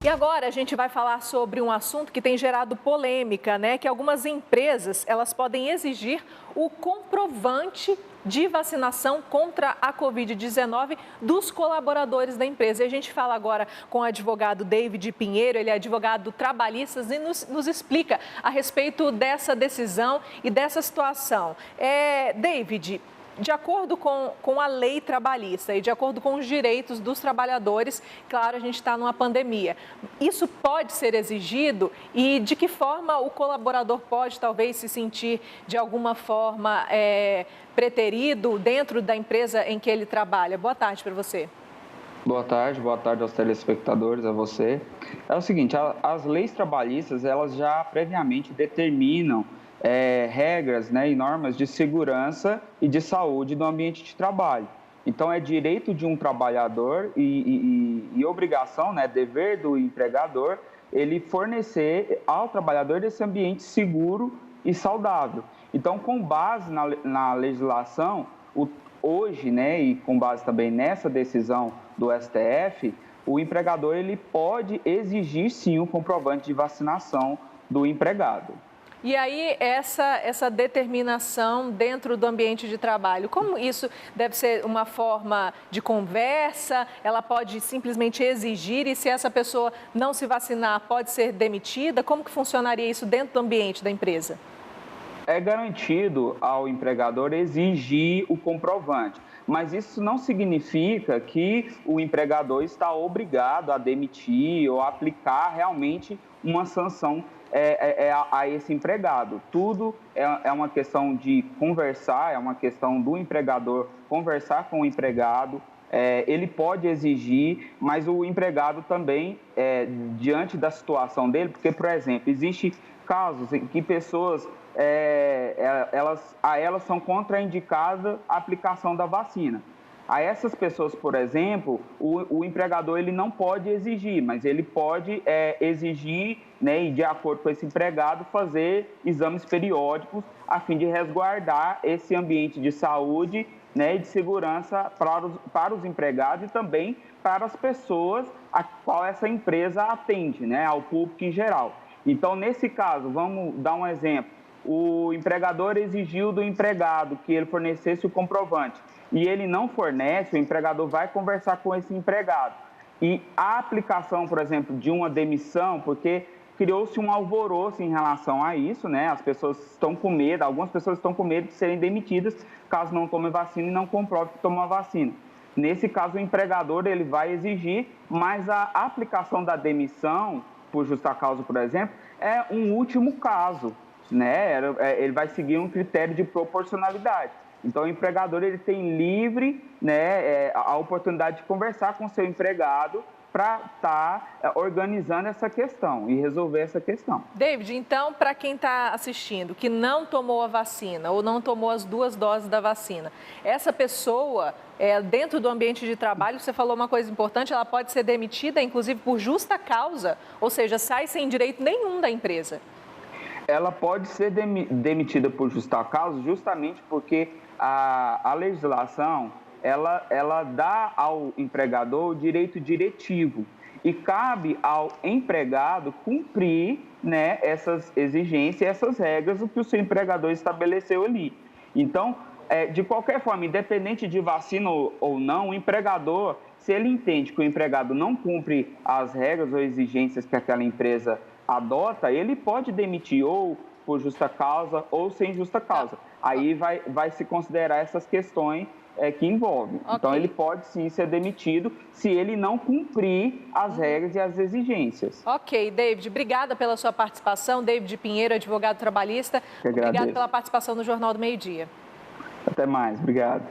E agora a gente vai falar sobre um assunto que tem gerado polêmica, né? Que algumas empresas, elas podem exigir o comprovante de vacinação contra a Covid-19 dos colaboradores da empresa. E a gente fala agora com o advogado David Pinheiro, ele é advogado trabalhista e nos explica a respeito dessa decisão e dessa situação. David, de acordo com a lei trabalhista e de acordo com os direitos dos trabalhadores, claro, a gente está numa pandemia. Isso pode ser exigido e de que forma o colaborador pode talvez se sentir de alguma forma preterido dentro da empresa em que ele trabalha? Boa tarde para você. Boa tarde aos telespectadores, a você. É o seguinte, as leis trabalhistas, elas já previamente determinam regras, né, e normas de segurança e de saúde do ambiente de trabalho. Então, é direito de um trabalhador e obrigação, né, dever do empregador, ele fornecer ao trabalhador esse ambiente seguro e saudável. Então, com base na legislação, hoje, né, e com base também nessa decisão do STF, o empregador ele pode exigir sim o comprovante de vacinação do empregado. E aí, essa determinação dentro do ambiente de trabalho, como isso deve ser uma forma de conversa? Ela pode simplesmente exigir e se essa pessoa não se vacinar, pode ser demitida? Como que funcionaria isso dentro do ambiente da empresa? É garantido ao empregador exigir o comprovante, mas isso não significa que o empregador está obrigado a demitir ou aplicar realmente uma sanção a esse empregado. Tudo é uma questão de conversar, é uma questão do empregador conversar com o empregado. Ele pode exigir, mas o empregado também, diante da situação dele, porque, por exemplo, existem casos em que pessoas, elas são contraindicadas a aplicação da vacina. A essas pessoas, por exemplo, o empregador ele não pode exigir, mas ele pode exigir, né, e de acordo com esse empregado, fazer exames periódicos a fim de resguardar esse ambiente de saúde, né, e de segurança para os empregados e também para as pessoas a qual essa empresa atende, né, ao público em geral. Então, nesse caso, vamos dar um exemplo. O empregador exigiu do empregado que ele fornecesse o comprovante e ele não fornece, o empregador vai conversar com esse empregado. E a aplicação, por exemplo, de uma demissão, porque criou-se um alvoroço em relação a isso, né? As pessoas estão com medo, algumas pessoas estão com medo de serem demitidas caso não tomem vacina e não comprovem que tomam a vacina. Nesse caso, o empregador ele vai exigir, mas a aplicação da demissão, por justa causa, por exemplo, é um último caso, né? Ele vai seguir um critério de proporcionalidade. Então, o empregador ele tem livre, né, a oportunidade de conversar com o seu empregado para estar organizando essa questão e resolver essa questão. David, então, para quem está assistindo, que não tomou a vacina ou não tomou as 2 doses da vacina, essa pessoa, dentro do ambiente de trabalho, você falou uma coisa importante, ela pode ser demitida, inclusive, por justa causa, ou seja, sai sem direito nenhum da empresa. Ela pode ser demitida por justa causa justamente porque a legislação ela dá ao empregador o direito diretivo e cabe ao empregado cumprir, né, essas exigências, essas regras, o que o seu empregador estabeleceu ali. Então, de qualquer forma, independente de vacina ou não, o empregador, se ele entende que o empregado não cumpre as regras ou exigências que aquela empresa adota, ele pode demitir ou por justa causa ou sem justa causa. Aí vai se considerar essas questões que envolvem. Okay. Então, ele pode sim ser demitido se ele não cumprir as regras e as exigências. Ok, David, obrigada pela sua participação. David Pinheiro, advogado trabalhista. Obrigada pela participação no Jornal do Meio-Dia. Até mais, obrigado.